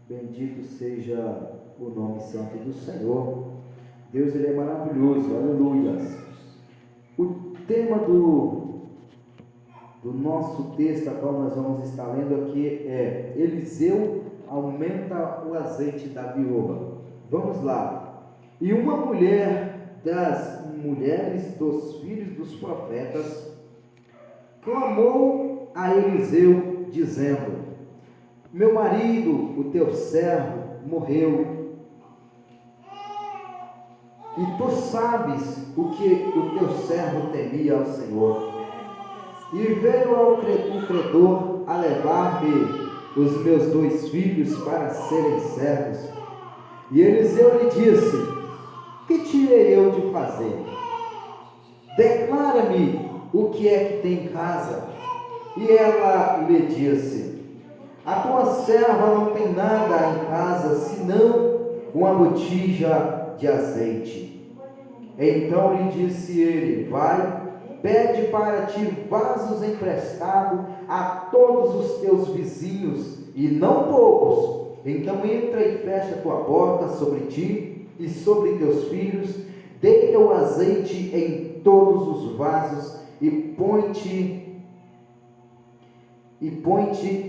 Bendito seja o nome santo do Senhor. Deus, Ele é maravilhoso, aleluia. O tema do nosso texto, a qual nós vamos estar lendo aqui, é Eliseu aumenta o azeite da viúva. Vamos lá. E uma mulher das mulheres dos filhos dos profetas clamou a Eliseu, dizendo: meu marido, o teu servo, morreu, e tu sabes o que o teu servo temia ao Senhor. E veio o credor a levar-me os meus 2 filhos para serem servos. E Eliseu lhe disse: que te hei eu de fazer? Declara-me o que é que tem em casa. E ela lhe disse: a tua serva não tem nada em casa, senão uma botija de azeite. Então lhe disse ele: vai, pede para ti vasos emprestados a todos os teus vizinhos, e não poucos. Então entra e fecha a tua porta sobre ti e sobre teus filhos, deita o azeite em todos os vasos, e põe-te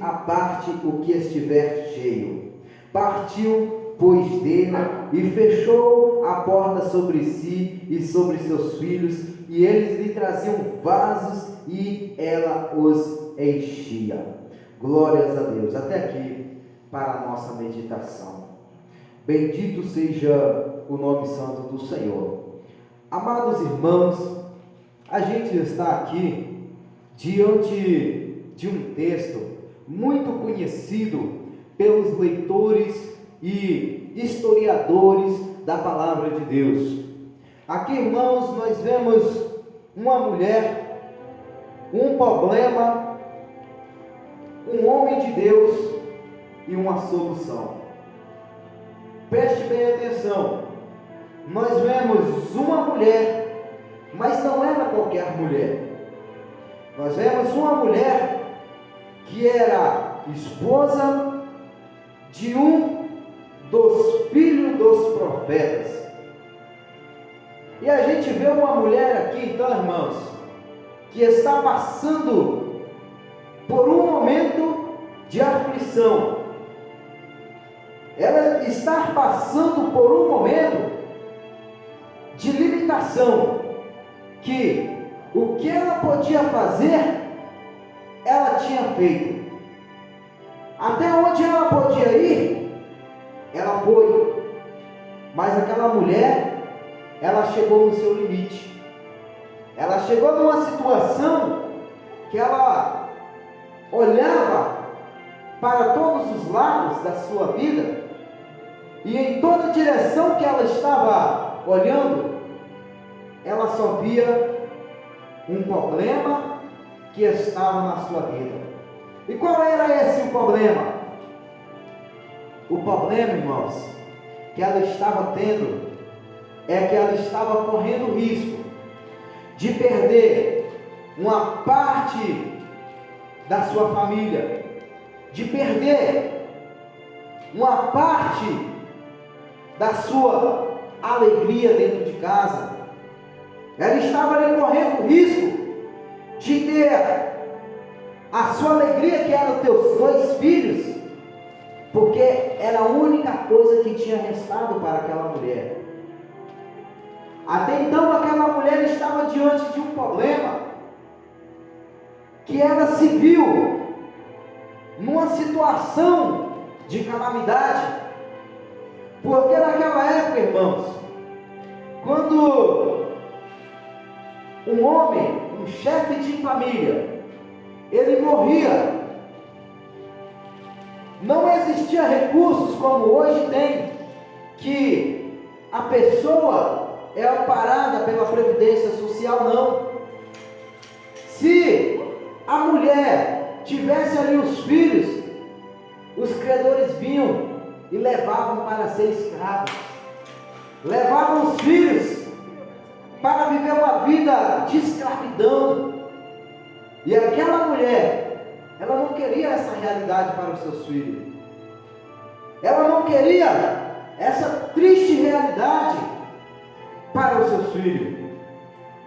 à parte o que estiver cheio. Partiu, pois, dele, e fechou a porta sobre si e sobre seus filhos, e eles lhe traziam vasos, e ela os enchia. Glórias a Deus. Até aqui, para a nossa meditação. Bendito seja o nome santo do Senhor. Amados irmãos, a gente está aqui diante de um texto muito conhecido pelos leitores e historiadores da palavra de Deus. Aqui, irmãos, nós vemos uma mulher, um problema, um homem de Deus e uma solução. Preste bem atenção. Nós vemos uma mulher, mas não era qualquer mulher. Nós vemos uma mulher que era esposa de um dos filhos dos profetas. E a gente vê uma mulher aqui, então, irmãos, que está passando por um momento de aflição. Ela está passando por um momento de limitação, que o que ela podia fazer, ela tinha feito. Até onde ela podia ir, ela foi. Mas aquela mulher, ela chegou no seu limite. Ela chegou numa situação que ela olhava para todos os lados da sua vida, e em toda direção que ela estava olhando, ela só via um problema que estava na sua vida. E qual era esse o problema? O problema, irmãos, que ela estava tendo é que ela estava correndo risco de perder uma parte da sua família, de perder uma parte da sua alegria dentro de casa. Ela estava ali correndo o risco de ter a sua alegria, que eram teus 2 filhos, porque era a única coisa que tinha restado para aquela mulher. Até então aquela mulher estava diante de um problema, que ela se viu numa situação de calamidade, porque naquela época, irmãos, quando um homem, um chefe de família, ele morria, não existia recursos como hoje tem, que a pessoa é amparada pela Previdência Social, não. Se a mulher tivesse ali os filhos, os credores vinham e levavam para ser escravos, levavam os filhos para viver uma vida de escravidão. E aquela mulher, ela não queria essa realidade para os seus filhos. Ela não queria essa triste realidade para os seus filhos.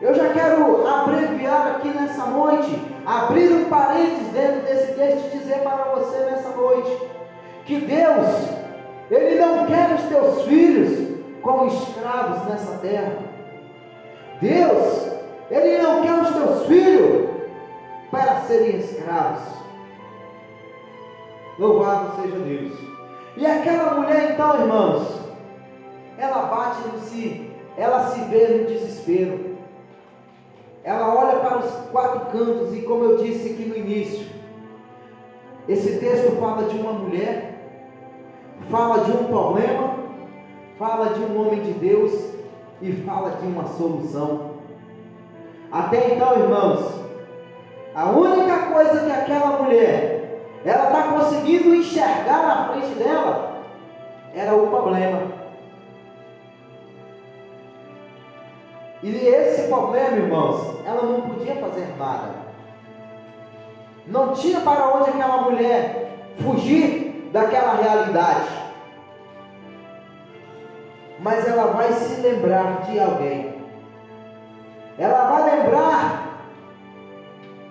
Eu já quero abreviar aqui nessa noite, abrir um parênteses dentro desse texto e dizer para você nessa noite, que Deus, Ele não quer os teus filhos como escravos nessa terra. Deus, Ele não quer os teus filhos para serem escravos. Louvado seja Deus. E aquela mulher então, irmãos, ela bate no si, ela se vê no desespero. Ela olha para os quatro cantos e, como eu disse aqui no início, esse texto fala de uma mulher, fala de um problema, fala de um homem de Deus e fala de uma solução. Até então, irmãos, a única coisa que aquela mulher, ela está conseguindo enxergar na frente dela, era o problema. E esse problema, irmãos, ela não podia fazer nada. Não tinha para onde aquela mulher fugir daquela realidade. Mas ela vai se lembrar de alguém. Ela vai lembrar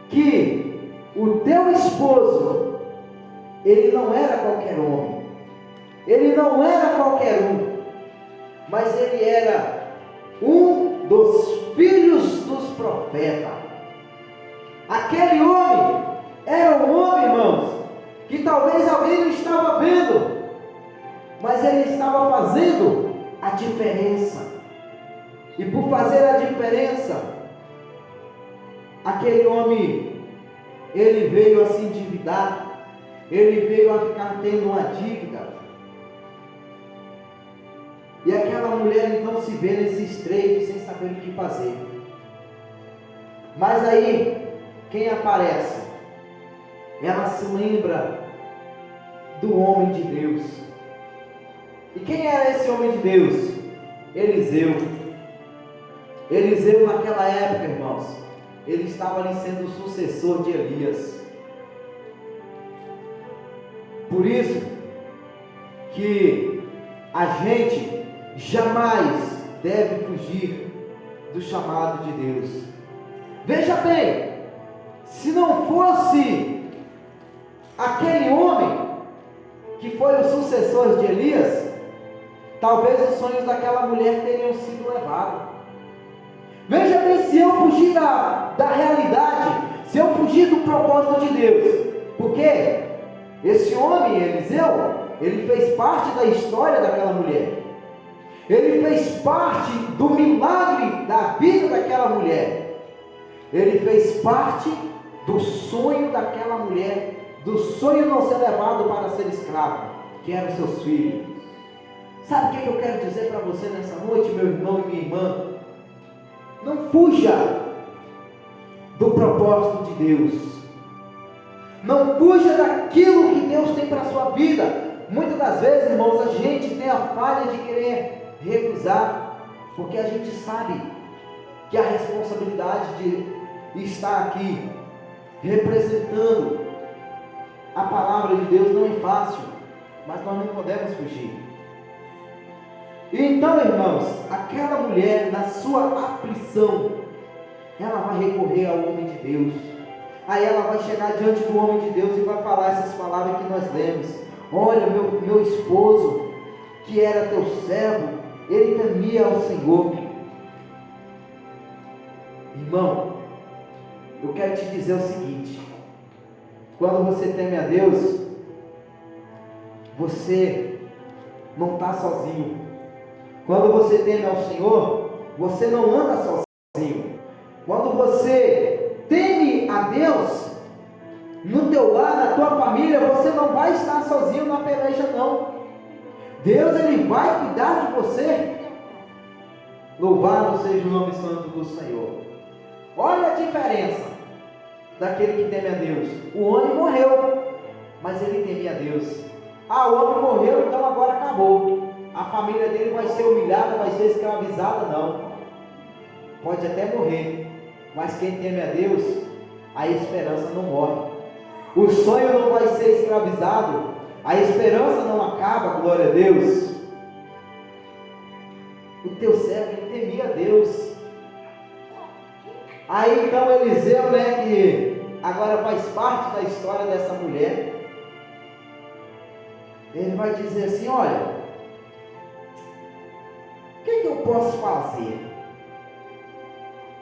que o teu esposo, ele não era qualquer homem. Ele não era qualquer um. Mas ele era um dos filhos dos profetas. Aquele homem era um homem, irmãos, que talvez alguém não estava vendo, mas ele estava fazendo a diferença. E por fazer a diferença, aquele homem, ele veio a se endividar, ele veio a ficar tendo uma dívida. E aquela mulher então se vê nesse estreito, sem saber o que fazer. Mas aí, quem aparece? Ela se lembra do homem de Deus. E quem era esse homem de Deus? Eliseu. Eliseu naquela época, irmãos, ele estava ali sendo o sucessor de Elias. Por isso que a gente jamais deve fugir do chamado de Deus. Veja bem, se não fosse aquele homem que foi o sucessor de Elias, talvez os sonhos daquela mulher teriam sido levados. Veja bem, se eu fugir da realidade, se eu fugir do propósito de Deus, porque esse homem, Eliseu, ele fez parte da história daquela mulher. Ele fez parte do milagre da vida daquela mulher. Ele fez parte do sonho daquela mulher, do sonho não ser levado para ser escravo, que eram seus filhos. Sabe o que eu quero dizer para você nessa noite, meu irmão e minha irmã? Não fuja do propósito de Deus. Não fuja daquilo que Deus tem para a sua vida. Muitas das vezes, irmãos, a gente tem a falha de querer recusar, porque a gente sabe que a responsabilidade de estar aqui representando a palavra de Deus não é fácil, mas nós não podemos fugir. E então, irmãos, aquela mulher, na sua aflição, ela vai recorrer ao homem de Deus. Aí ela vai chegar diante do homem de Deus e vai falar essas palavras que nós lemos. Olha, meu esposo, que era teu servo, ele temia ao Senhor. Irmão, eu quero te dizer o seguinte: quando você teme a Deus, você não está sozinho. Quando você teme ao Senhor, você não anda sozinho. Quando você teme a Deus, no teu lar, na tua família, você não vai estar sozinho na peleja, não. Deus, Ele vai cuidar de você. Louvado seja o nome santo do Senhor. Olha a diferença daquele que teme a Deus. O homem morreu, mas ele temia a Deus. O homem morreu, então agora acabou. A família dele vai ser humilhada, vai ser escravizada, não. Pode até morrer, mas quem teme a Deus, a esperança não morre. O sonho não vai ser escravizado, a esperança não acaba glória a Deus. O teu servo, ele temia a Deus. Aí então Eliseu, né, que agora faz parte da história dessa mulher, ele vai dizer assim: olha, o que eu posso fazer?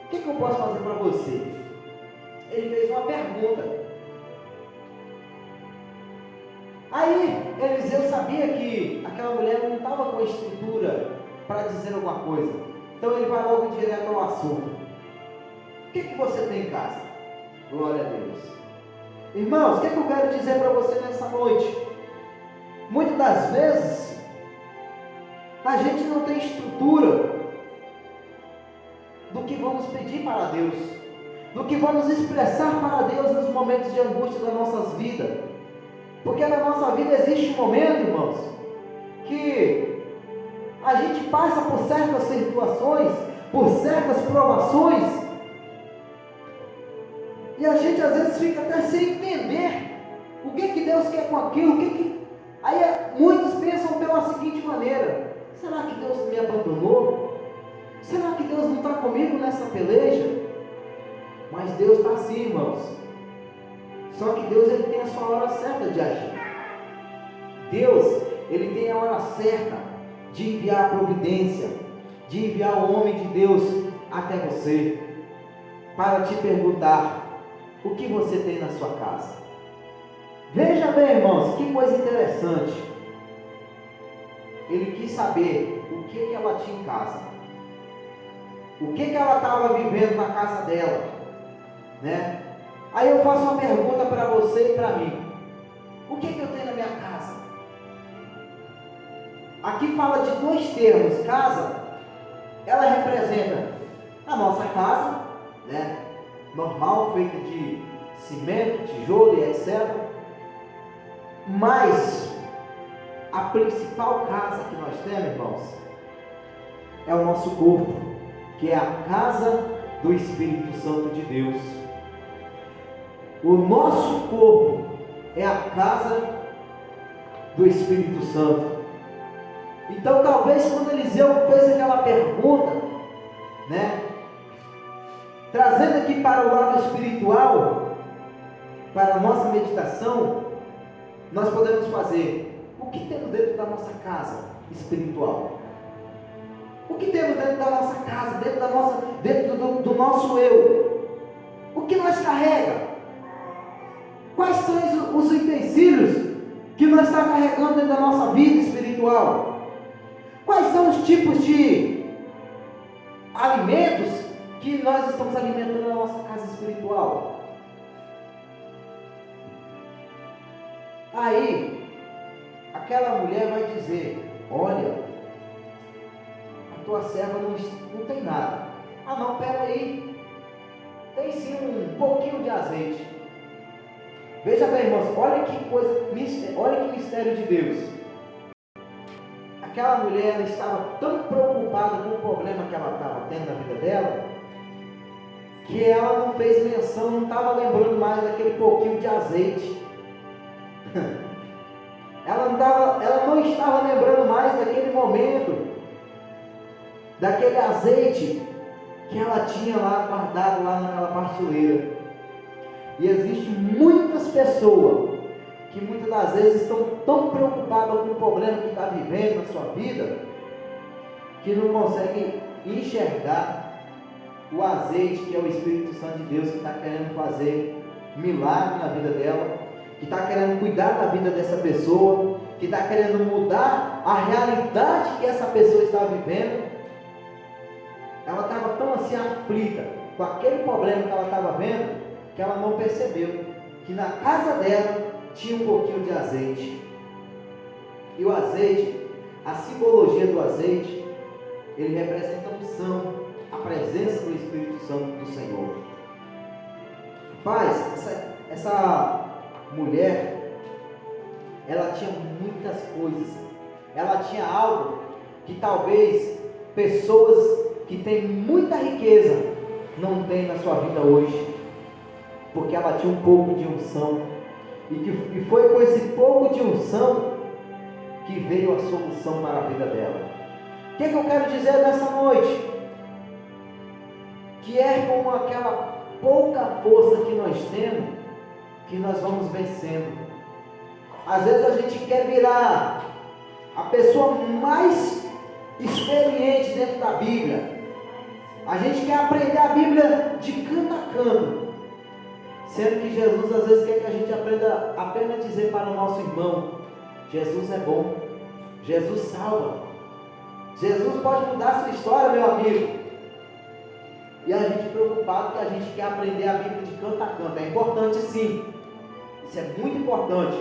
O que eu posso fazer para você? Ele fez uma pergunta. Aí Eliseu sabia que aquela mulher não estava com estrutura para dizer alguma coisa. Então ele vai logo direto ao assunto. O que você tem em casa? Glória a Deus. Irmãos, o que eu quero dizer para você nessa noite? Muitas das vezes a gente não tem estrutura do que vamos pedir para Deus, do que vamos expressar para Deus nos momentos de angústia das nossas vidas. Porque na nossa vida existe um momento, irmãos, que a gente passa por certas situações, por certas provações, e a gente às vezes fica até sem entender o que Deus quer com aquilo, Aí muitos pensam pela seguinte maneira: será que Deus me abandonou? Será que Deus não está comigo nessa peleja? Mas Deus está sim, irmãos. Só que Deus, ele tem a sua hora certa de agir. Deus, ele tem a hora certa de enviar a providência, de enviar o homem de Deus até você, para te perguntar: o que você tem na sua casa? Veja bem, irmãos, que coisa interessante. Ele quis saber o que ela tinha em casa, o que ela estava vivendo na casa dela, né? Aí eu faço uma pergunta para você e para mim: o que eu tenho na minha casa? Aqui fala de dois termos. Casa, ela representa a nossa casa, né? Normal, feita de cimento, tijolo e etc. Mas a principal casa que nós temos, irmãos, é o nosso corpo, que é a casa do Espírito Santo de Deus. O nosso corpo é a casa do Espírito Santo. Então talvez quando Eliseu fez aquela pergunta, né, trazendo aqui para o lado espiritual, para a nossa meditação, nós podemos fazer: o que temos dentro da nossa casa espiritual? O que temos dentro da nossa casa, dentro do nosso eu? O que nós carregamos? Quais são os utensílios que nós estamos carregando dentro da nossa vida espiritual? Quais são os tipos de alimentos que nós estamos alimentando na nossa casa espiritual? Aí, aquela mulher vai dizer: olha, a tua serva não tem nada. Ah não, pera aí, tem sim um pouquinho de azeite. Veja bem, irmãos, olha que coisa, olha que mistério de Deus. Aquela mulher, ela estava tão preocupada com o problema que ela estava tendo na vida dela, que ela não fez menção, não estava lembrando mais daquele pouquinho de azeite. Ela não estava lembrando mais daquele momento, daquele azeite que ela tinha lá guardado lá naquela prateleira. E existem muitas pessoas que muitas das vezes estão tão preocupadas com o problema que está vivendo na sua vida, que não conseguem enxergar o azeite que é o Espírito Santo de Deus, que está querendo fazer milagre na vida dela, que está querendo cuidar da vida dessa pessoa, que está querendo mudar a realidade que essa pessoa está vivendo. Ela estava tão assim aflita com aquele problema que ela estava vendo, que ela não percebeu que na casa dela tinha um pouquinho de azeite. E o azeite, a simbologia do azeite, ele representa a unção, a presença do Espírito Santo do Senhor. Paz, essa mulher, ela tinha muitas coisas. Ela tinha algo que talvez pessoas que têm muita riqueza não têm na sua vida hoje, porque ela tinha um pouco de unção, e foi com esse pouco de unção que veio a solução para a vida dela. O que eu quero dizer nessa noite? Que é com aquela pouca força que nós temos, que nós vamos vencendo. Às vezes a gente quer virar a pessoa mais experiente dentro da Bíblia. A gente quer aprender a Bíblia de canto a canto, sendo que Jesus às vezes quer que a gente aprenda apenas a dizer para o nosso irmão: Jesus é bom, Jesus salva, Jesus pode mudar a sua história, meu amigo. E a gente preocupado que a gente quer aprender a Bíblia de canto a canto. É importante sim, isso é muito importante,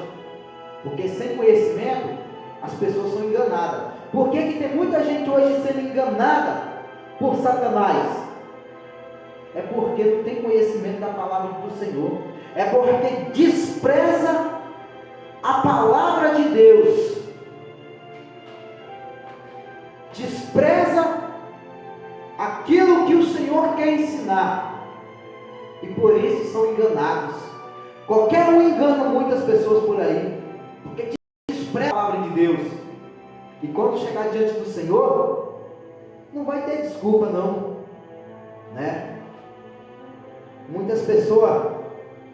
porque sem conhecimento as pessoas são enganadas. Por que tem muita gente hoje sendo enganada por Satanás? É porque não tem conhecimento da palavra do Senhor, é porque despreza a palavra de Deus, despreza aquilo que o Senhor quer ensinar, e por isso são enganados. Qualquer um engana muitas pessoas por aí, porque despreza a palavra de Deus, e quando chegar diante do Senhor, não vai ter desculpa não, né? Muitas pessoas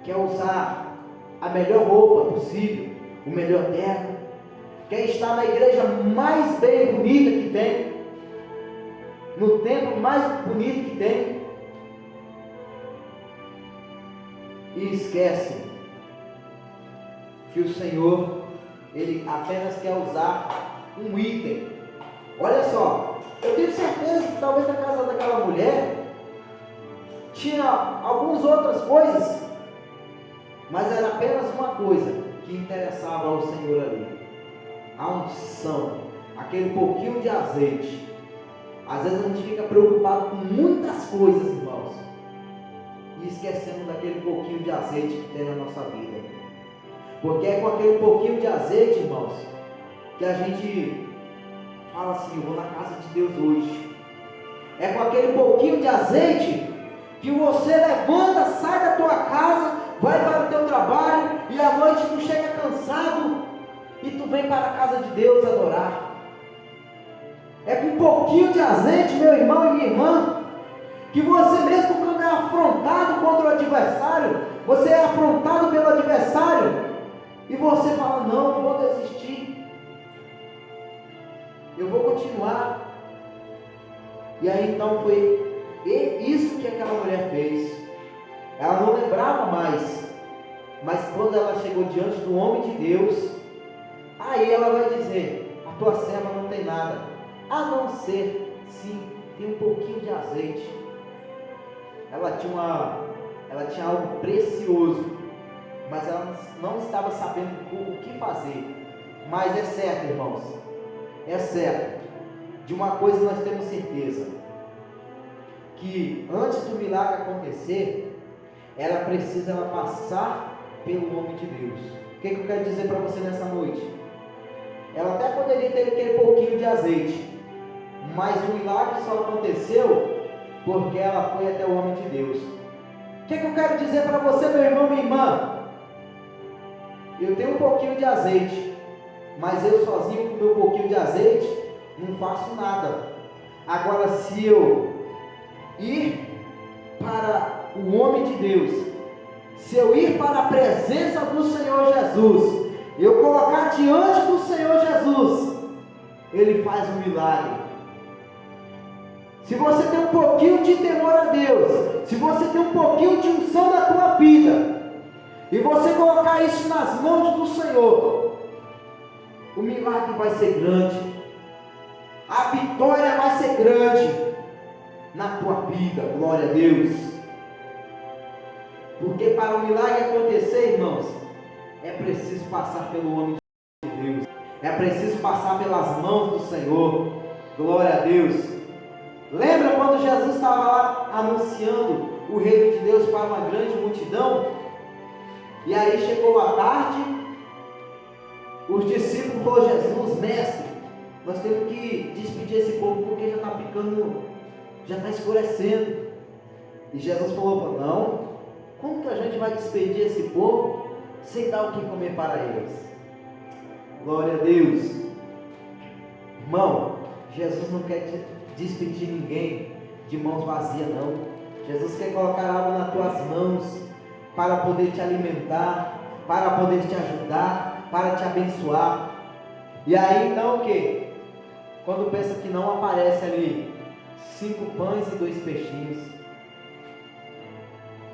querem usar a melhor roupa possível, o melhor terno, quer estar na igreja mais bem bonita que tem, no templo mais bonito que tem, e esquece que o Senhor, Ele apenas quer usar um item. Olha só, eu tenho certeza que talvez na casa daquela mulher tinha algumas outras coisas, mas era apenas uma coisa que interessava ao Senhor ali: a unção, aquele pouquinho de azeite. Às vezes a gente fica preocupado com muitas coisas, irmãos, e esquecemos daquele pouquinho de azeite que tem na nossa vida. Porque é com aquele pouquinho de azeite, irmãos, que a gente fala assim: eu vou na casa de Deus hoje. É com aquele pouquinho de azeite que você levanta, sai da tua casa, vai para o teu trabalho, e à noite tu chega cansado e tu vem para a casa de Deus adorar. É com um pouquinho de azeite, meu irmão e minha irmã, que você mesmo quando é afrontado contra o adversário, você é afrontado pelo adversário, e você fala: não vou desistir, eu vou continuar. E aí então foi isso que aquela mulher fez. Ela não lembrava mais, mas quando ela chegou diante do homem de Deus, aí ela vai dizer: a tua serva não tem nada, a não ser, sim, tem um pouquinho de azeite. Ela tinha algo precioso, mas ela não estava sabendo o que fazer. Mas é certo, irmãos, é certo, de uma coisa nós temos certeza, que antes do milagre acontecer, ela precisa passar pelo nome de Deus. O que eu quero dizer para você nessa noite? Ela até poderia ter aquele pouquinho de azeite, mas o milagre só aconteceu porque ela foi até o homem de Deus. O que eu quero dizer para você, meu irmão, minha irmã? Eu tenho um pouquinho de azeite, mas eu sozinho com o meu pouquinho de azeite não faço nada. Agora, se eu ir para o homem de Deus, se eu ir para a presença do Senhor Jesus, eu colocar diante do Senhor Jesus, Ele faz um milagre. Se você tem um pouquinho de temor a Deus, se você tem um pouquinho de unção na tua vida, e você colocar isso nas mãos do Senhor, o milagre vai ser grande, a vitória vai ser grande na tua vida. Glória a Deus. Porque para o milagre acontecer, irmãos, é preciso passar pelo homem de Deus, é preciso passar pelas mãos do Senhor. Glória a Deus. Lembra quando Jesus estava lá anunciando o reino de Deus para uma grande multidão? E aí chegou a tarde, os discípulos falaram: Jesus, mestre, nós temos que despedir esse povo porque já está escurecendo. E Jesus falou: não, como que a gente vai despedir esse povo sem dar o que comer para eles? Glória a Deus. Irmão, Jesus não quer despedir ninguém de mãos vazias, não. Jesus quer colocar algo nas tuas mãos para poder te alimentar, para poder te ajudar, para te abençoar. E aí então o que? Quando pensa que não aparece ali 5 pães e 2 peixinhos.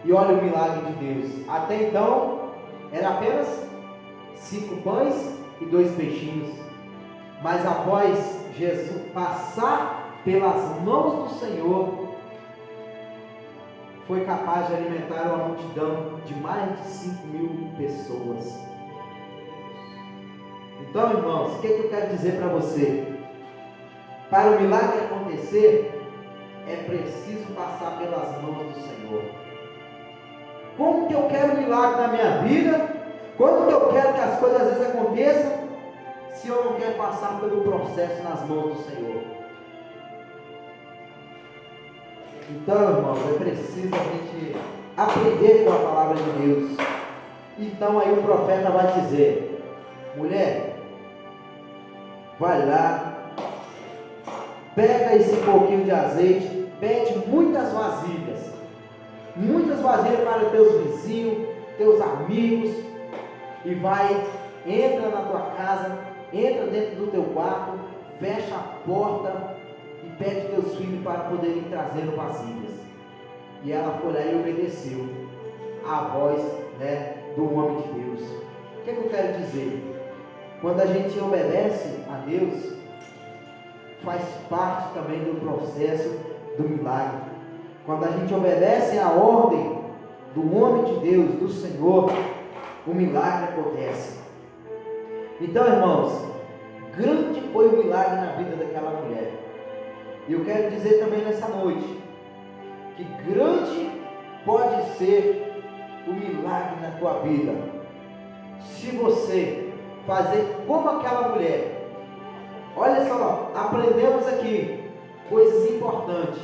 E olha o milagre de Deus. Até então era apenas 5 pães e 2 peixinhos. Mas após Jesus passar pelas mãos do Senhor, foi capaz de alimentar uma multidão de mais de 5.000 pessoas. Então, irmãos, o que eu quero dizer para você? Para o milagre acontecer, é preciso passar pelas mãos do Senhor. Como que eu quero milagre na minha vida? Como que eu quero que as coisas às vezes aconteçam, se eu não quero passar pelo processo nas mãos do Senhor? Então, irmãos, é preciso a gente aprender com a palavra de Deus. Então aí o profeta vai dizer: mulher, vai lá, pega esse pouquinho de azeite, pede muitas vasilhas para teus vizinhos, teus amigos, e vai, entra na tua casa, entra dentro do teu quarto, fecha a porta e pede teus filhos para poderem trazer vasilhas. E ela foi lá e obedeceu a voz, do homem de Deus. O que eu quero dizer? Quando a gente obedece a Deus, faz parte também do processo do milagre. Quando a gente obedece à ordem do homem de Deus, do Senhor, o milagre acontece. Então, irmãos, grande foi o milagre na vida daquela mulher. E eu quero dizer também nessa noite, que grande pode ser o milagre na tua vida, se você fazer como aquela mulher. Olha só, aprendemos aqui coisas importantes.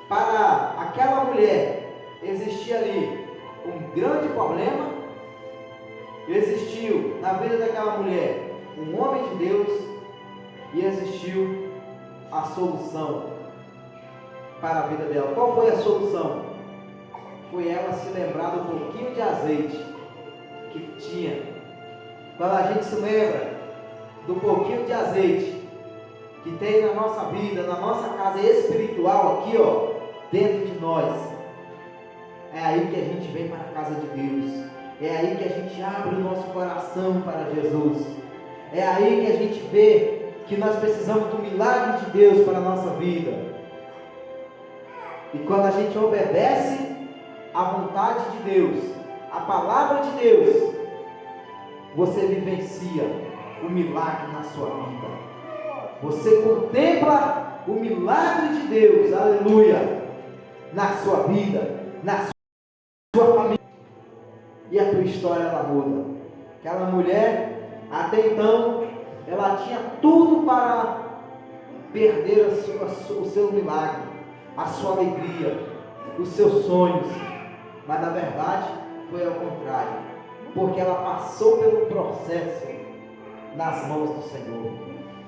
Para aquela mulher existia ali um grande problema, existiu na vida daquela mulher um homem de Deus, e existiu a solução para a vida dela. Qual foi a solução? Foi ela se lembrar do pouquinho de azeite que tinha. Quando a gente se lembra do pouquinho de azeite que tem na nossa vida, na nossa casa espiritual aqui, dentro de nós, é aí que a gente vem para a casa de Deus, é aí que a gente abre o nosso coração para Jesus, é aí que a gente vê que nós precisamos do milagre de Deus para a nossa vida. E quando a gente obedece à vontade de Deus, à palavra de Deus, você vivencia o milagre na sua vida. Você contempla o milagre de Deus, aleluia, na sua vida, na sua família. E a tua história ela muda. Aquela mulher, até então, ela tinha tudo para perder o seu milagre, a sua alegria, os seus sonhos. Mas na verdade foi ao contrário, porque ela passou pelo processo nas mãos do Senhor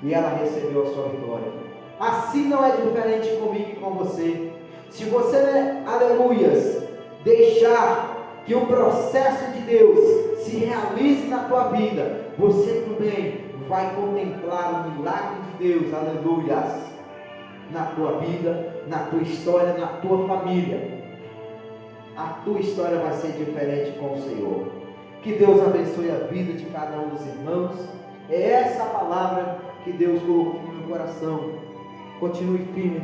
e ela recebeu a sua vitória. Assim não é diferente comigo e com você. Se você, aleluias, deixar que o processo de Deus se realize na tua vida, você também vai contemplar o milagre de Deus, aleluias, na tua vida, na tua história, na tua família. A tua história vai ser diferente com o Senhor. Que Deus abençoe a vida de cada um dos irmãos. É essa a palavra que Deus colocou no meu coração. Continue firme.